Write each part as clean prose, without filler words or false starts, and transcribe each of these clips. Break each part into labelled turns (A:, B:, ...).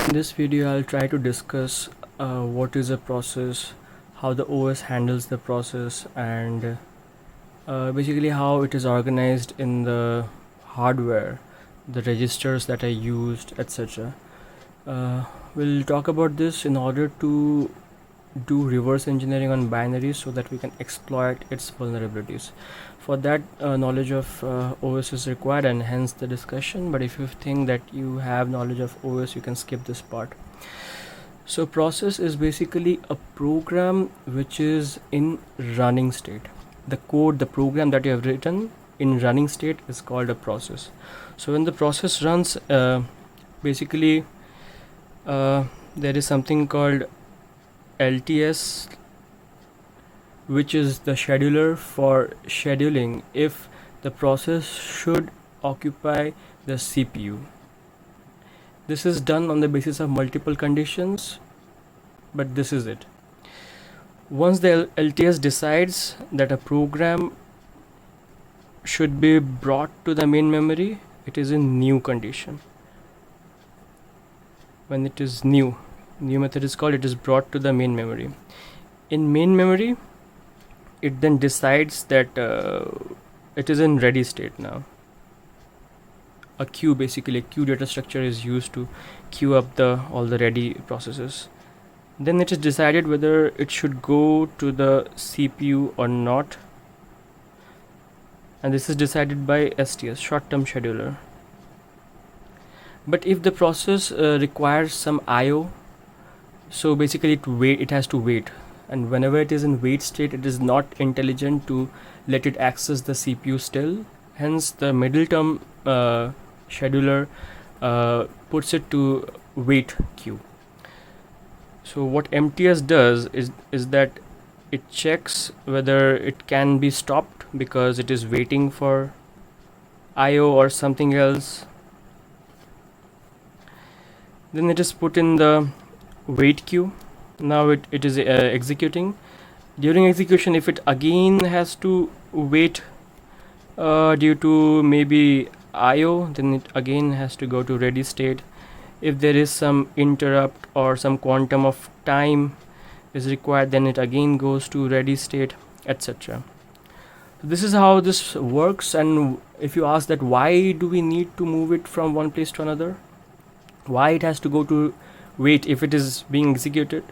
A: In this video, I'll try to discuss what is a process, how the OS handles the process, and basically how it is organized in the hardware, the registers that are used, etc. We'll talk about this in order to do reverse engineering on binaries so that we can exploit its vulnerabilities. For that, knowledge of OS is required, and hence the discussion. But if you think that you have knowledge of OS, you can skip this part. So process is basically a program which is in running state. The code, the program that you have written in running state is called a process. So when the process runs, basically there is something called LTS, which is the scheduler for scheduling if the process should occupy the CPU. This is done on the basis of multiple conditions, but this is it. Once the LTS decides that a program should be brought to the main memory, it is in new condition. When it is new method is called, it is brought to the main memory. In main memory, it then decides that it is in ready state now. A queue, basically a queue data structure, is used to queue up all the ready processes. Then it is decided whether it should go to the CPU or not, and this is decided by STS, short-term scheduler. But if the process requires some IO, so basically it has to wait, and whenever it is in wait state, it is not intelligent to let it access the CPU still. Hence the middle term scheduler puts it to wait queue. So what MTS does is that it checks whether it can be stopped because it is waiting for IO or something else. Then it is put in the wait queue. Now it is executing. During execution, if it again has to wait due to maybe IO, then it again has to go to ready state. If there is some interrupt or some quantum of time is required, then it again goes to ready state, etc. This is how this works. And if you ask that why do we need to move it from one place to another, why it has to go to wait if it is being executed,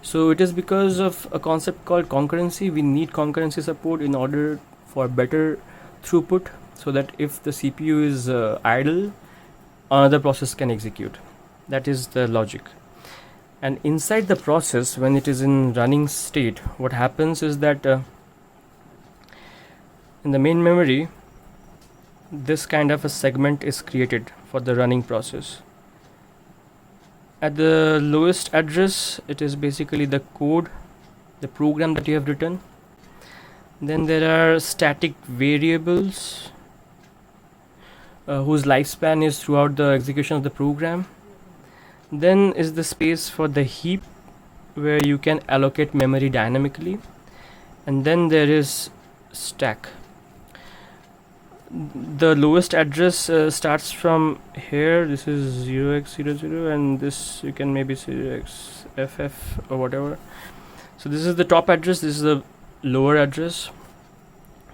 A: so it is because of a concept called concurrency. We need concurrency support in order for better throughput, so that if the CPU is idle, another process can execute. That is the logic. And inside the process, when it is in running state, what happens is that in the main memory, this kind of a segment is created for the running process. At the lowest address, it is basically the code, the program that you have written. Then there are static variables whose lifespan is throughout the execution of the program. Then is the space for the heap, where you can allocate memory dynamically. And then there is stack. The lowest address starts from here. This is 0x00, and this you can maybe 0xff or whatever. So this is the top address, this is the lower address.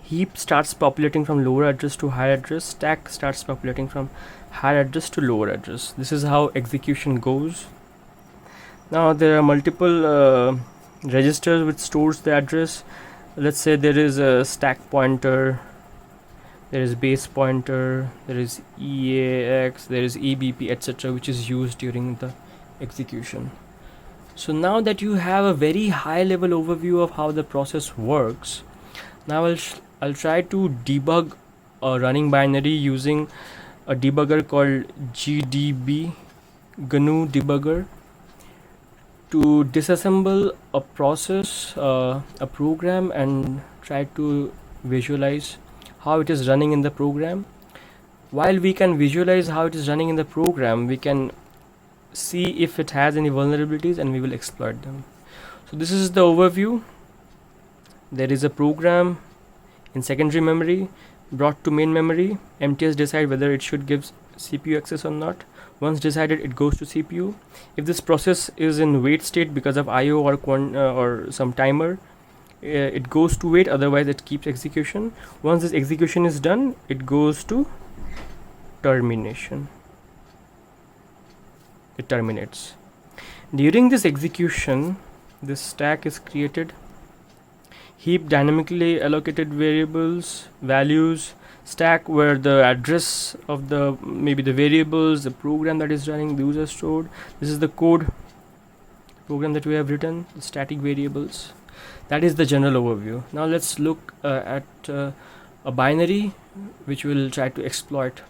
A: Heap starts populating from lower address to higher address. Stack starts populating from higher address to lower address. This is how execution goes. Now there are multiple registers which stores the address. Let's say there is a stack pointer, there is base pointer, there is EAX, there is EBP, etc., which is used during the execution. So now that you have a very high level overview of how the process works, now I'll try to debug a running binary using a debugger called GDB, GNU debugger, to disassemble a process, a program, and try to visualize how it is running in the program. While we can visualize how it is running in the program, we can see if it has any vulnerabilities, and we will exploit them. So this is the overview. There is a program in secondary memory brought to main memory. MTS decide whether it should give CPU access or not. Once decided, it goes to CPU. If this process is in wait state because of IO or some timer, it goes to wait, otherwise it keeps execution. Once this execution is done, it goes to termination. It terminates. During this execution, this stack is created. Heap dynamically allocated values, stack where the address of maybe the variables, the program that is running, those are stored. This is the code program that we have written, the static variables. That is the general overview. Now let's look at a binary which we'll try to exploit.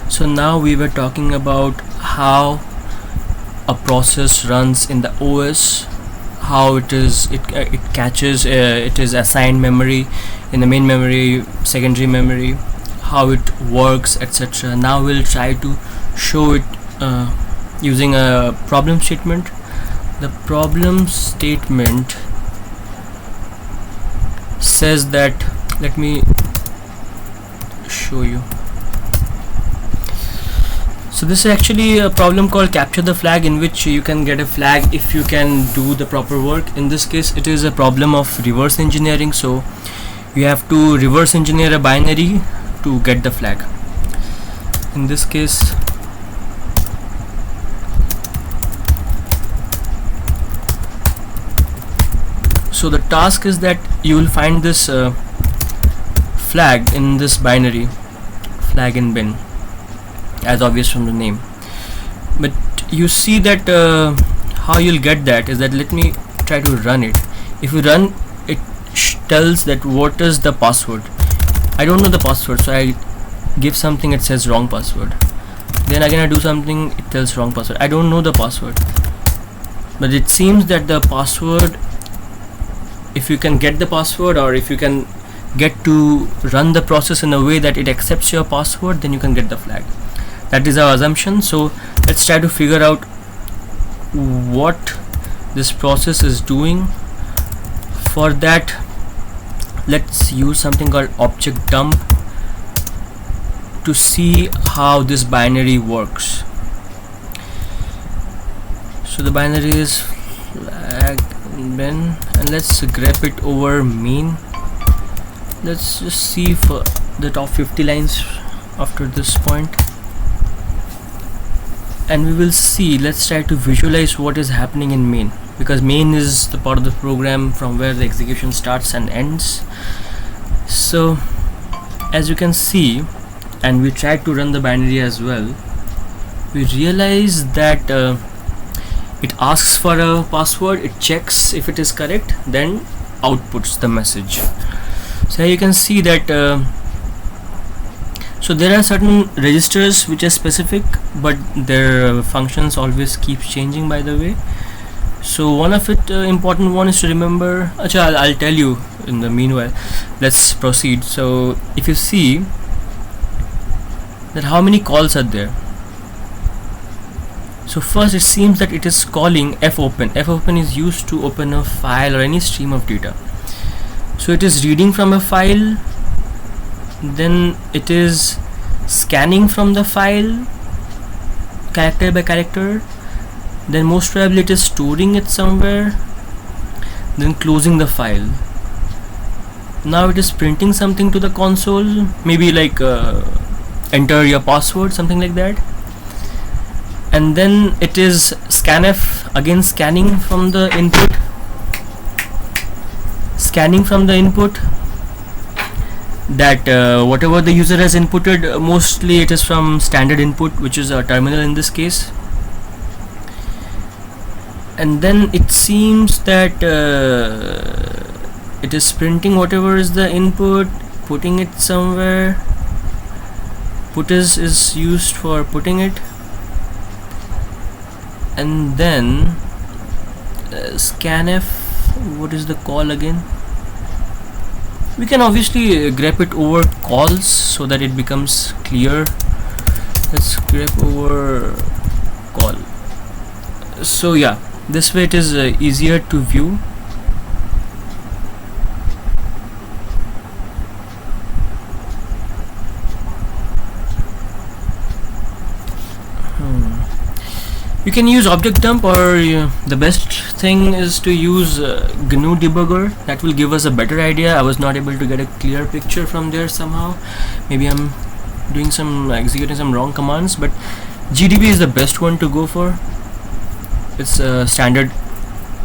A: So now we were talking about how a process runs in the OS, how it catches, it is assigned memory in the main memory, secondary memory, how it works, etc. Now we'll try to show it using a problem statement. The problem statement says that, let me show you. So this is actually a problem called capture the flag, in which you can get a flag if you can do the proper work. In this case, it is a problem of reverse engineering, so you have to reverse engineer a binary to get the flag. In this case, so the task is that you will find this flag in this binary, flag in bin, as obvious from the name. But you see that how you'll get that is that, let me try to run it. If you run, it tells that what is the password. I don't know the password, so I give something, it says wrong password. Then again I do something, it tells wrong password. I don't know the password, but it seems that the password, if you can get the password, or if you can get to run the process in a way that it accepts your password, then you can get the flag. That is our assumption. So let's try to figure out what this process is doing. For that, let's use something called object dump to see how this binary works. So the binary is flag bin, and let's grep it over mean. Let's just see for the top 50 lines after this point, and we will see. Let's try to visualize what is happening in main, because main is the part of the program from where the execution starts and ends. So as you can see, and we tried to run the binary as well, we realize that it asks for a password, it checks if it is correct, then outputs the message. So here you can see that so there are certain registers which are specific, but their functions always keep changing, by the way. So one of it important one is to remember. I'll tell you in the meanwhile. Let's proceed. So if you see that how many calls are there. So first, it seems that it is calling fopen. Fopen is used to open a file or any stream of data. So it is reading from a file, then it is scanning from the file character by character, then most probably it is storing it somewhere, then closing the file. Now it is printing something to the console, maybe like enter your password, something like that, and then it is scanf, again scanning from the input, that whatever the user has inputted, mostly it is from standard input, which is a terminal in this case. And then it seems that it is printing whatever is the input, putting it somewhere. Put is used for putting it, and then scanf, what is the call again? We can obviously grep it over calls so that it becomes clear. Let's grep over call. So yeah, this way it is easier to view. You can use object dump, or the best thing is to use GNU debugger. That will give us a better idea. I was not able to get a clear picture from there somehow. Maybe I'm doing executing some wrong commands, but GDB is the best one to go for. It's a standard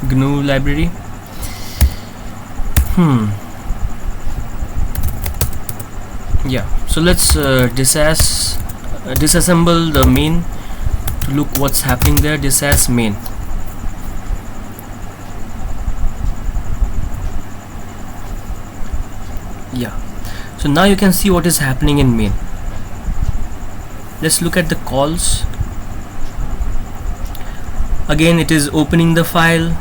A: GNU library. Yeah, so let's disassemble the main. Look what's happening there. Disass main. Yeah, so now you can see what is happening in main. Let's look at the calls. Again, it is opening the file,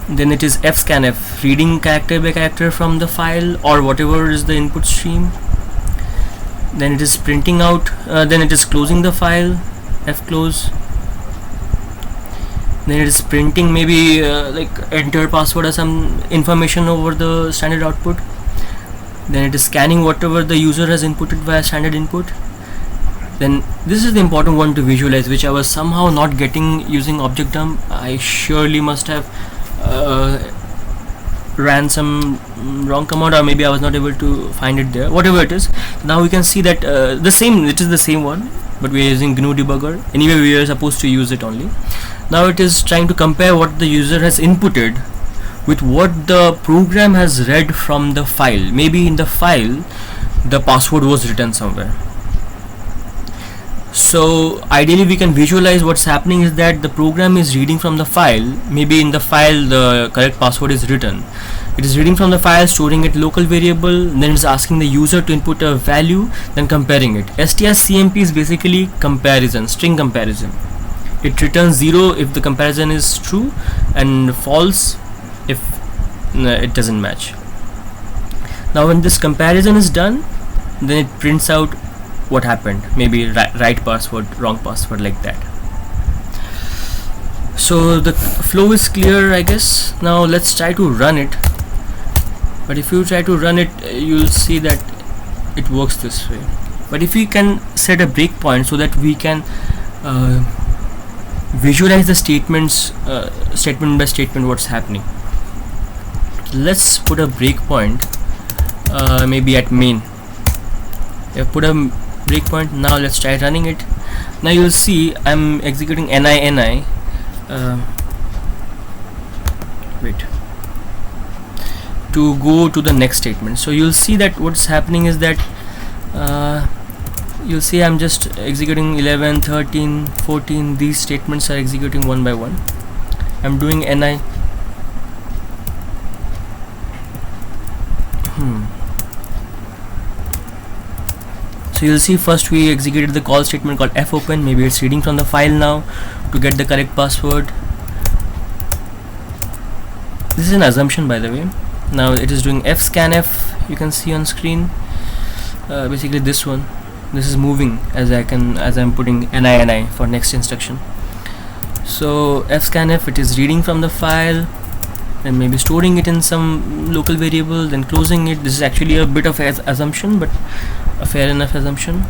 A: then it is fscanf, reading character by character from the file or whatever is the input stream. Then it is printing out, then it is closing the file, fclose. Then it is printing maybe like enter password or some information over the standard output. Then it is scanning whatever the user has inputted via standard input. Then this is the important one to visualize, which I was somehow not getting using object dump. I surely must have ran some wrong command, or maybe I was not able to find it there. Whatever it is, now we can see that it is the same one, but we are using GNU debugger. Anyway, we are supposed to use it only. Now it is trying to compare what the user has inputted with what the program has read from the file. Maybe in the file the password was written somewhere. So ideally we can visualize what's happening is that the program is reading from the file. Maybe in the file the correct password is written. It is reading from the file, storing it local variable, then it's asking the user to input a value, then comparing it. strcmp is basically comparison, string comparison. It returns 0 if the comparison is true and false if it doesn't match. Now when this comparison is done, then it prints out what happened, maybe right password, wrong password, like that. So the flow is clear, I guess. Now let's try to run it. But if you try to run it, you'll see that it works this way. But if we can set a breakpoint so that we can visualize the statements, statement by statement, what's happening. Let's put a breakpoint maybe at main. Put a breakpoint. Now let's try running it. Now you'll see I'm executing ni wait, to go to the next statement. So you'll see that what's happening is that you'll see I'm just executing 11, 13, 14. These statements are executing one by one. I'm doing ni. So you'll see first we executed the call statement called fopen. Maybe it's reading from the file now to get the correct password. This is an assumption, by the way. Now it is doing fscanf. You can see on screen. Basically this one. This is moving as I'm putting ni for next instruction. So fscanf, it is reading from the file, then maybe storing it in some local variable, then closing it. This is actually a bit of assumption, but a fair enough assumption.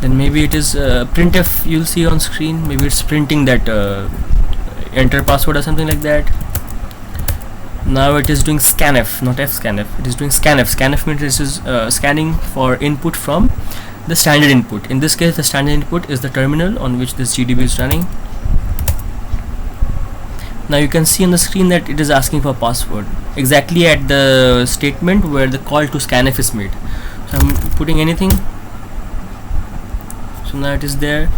A: Then maybe it is printf. You'll see on screen. Maybe it's printing that enter password or something like that. Now it is doing scanf, not fscanf. It is doing scanf. Scanf means this is scanning for input from the standard input. In this case, the standard input is the terminal on which this GDB is running. Now you can see on the screen that it is asking for password exactly at the statement where the call to scanf is made. So I'm putting anything. So now it is there.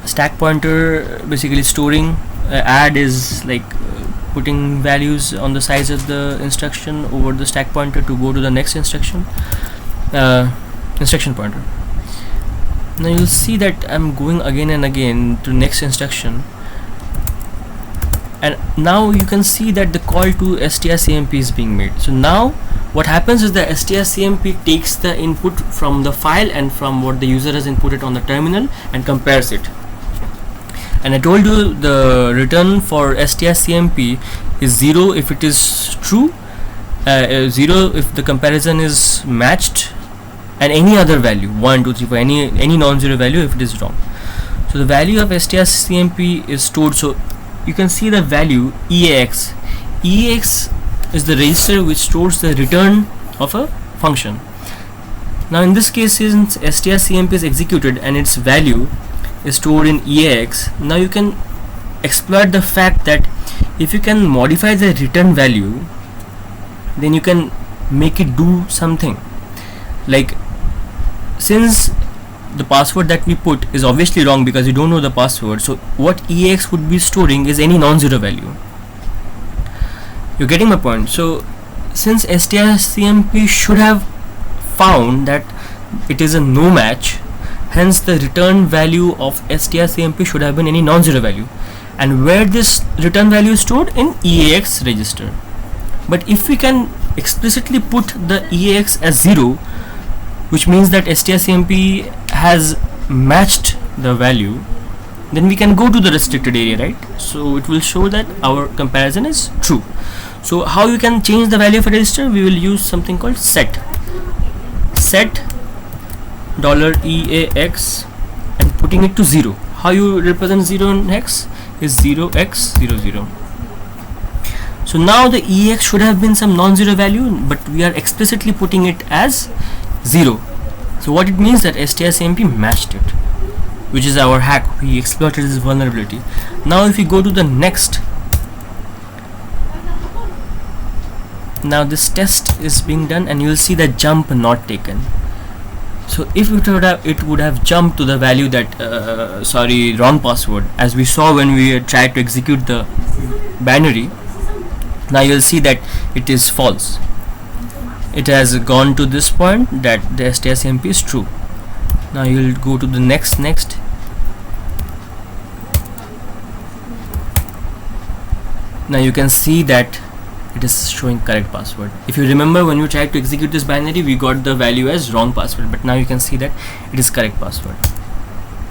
A: Stack pointer, basically storing. Add is like putting values on the size of the instruction over the stack pointer to go to the next instruction. Instruction pointer. Now you'll see that I'm going again and again to next instruction, and now you can see that the call to strcmp is being made. So now what happens is the strcmp takes the input from the file and from what the user has inputted on the terminal and compares it. And I told you the return for strcmp is 0 if it is true, 0 if the comparison is matched, and any other value 1 2 3 4 any non-zero value if it is wrong. So the value of strcmp is stored. So you can see the value eax is the register which stores the return of a function. Now in this case, since strcmp is executed and its value is stored in eax, now you can exploit the fact that if you can modify the return value, then you can make it do something. Like, since the password that we put is obviously wrong because you don't know the password, so what eax would be storing is any non-zero value. You're getting my point? So since strcmp should have found that it is a no match, hence the return value of strcmp should have been any non-zero value. And where this return value is stored? In eax register. But if we can explicitly put the eax as 0, which means that strcmp has matched the value, then we can go to the restricted area, right? So it will show that our comparison is true. So how you can change the value of a register? We will use something called set $eax and putting it to 0. How you represent 0 in hex is 0x00. So now the eax should have been some non-zero value, but we are explicitly putting it as 0. So what it means that strcmp matched it, which is our hack. We exploited this vulnerability. Now if we go to the next, now this test is being done and you will see the jump not taken. So if it would have jumped to the value that sorry, wrong password, as we saw when we tried to execute the binary. Now you will see that it is false. It has gone to this point that the strcmp is true. Now you will go to the next. Now you can see that it is showing correct password. If you remember, when you tried to execute this binary, we got the value as wrong password, but now you can see that it is correct password.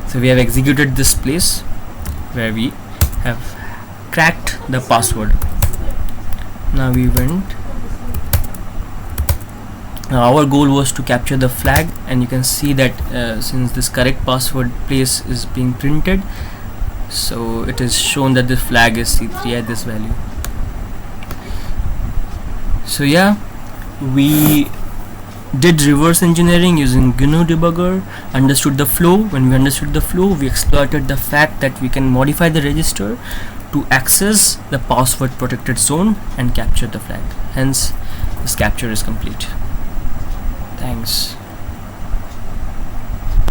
A: So we have executed this place where we have cracked the password. Now we went. Now our goal was to capture the flag, and you can see that since this correct password place is being printed, so it is shown that the flag is C3 at this value. So yeah, we did reverse engineering using GNU debugger, understood the flow. When we understood the flow, we exploited the fact that we can modify the register to access the password protected zone and capture the flag. Hence, this capture is complete. Thanks.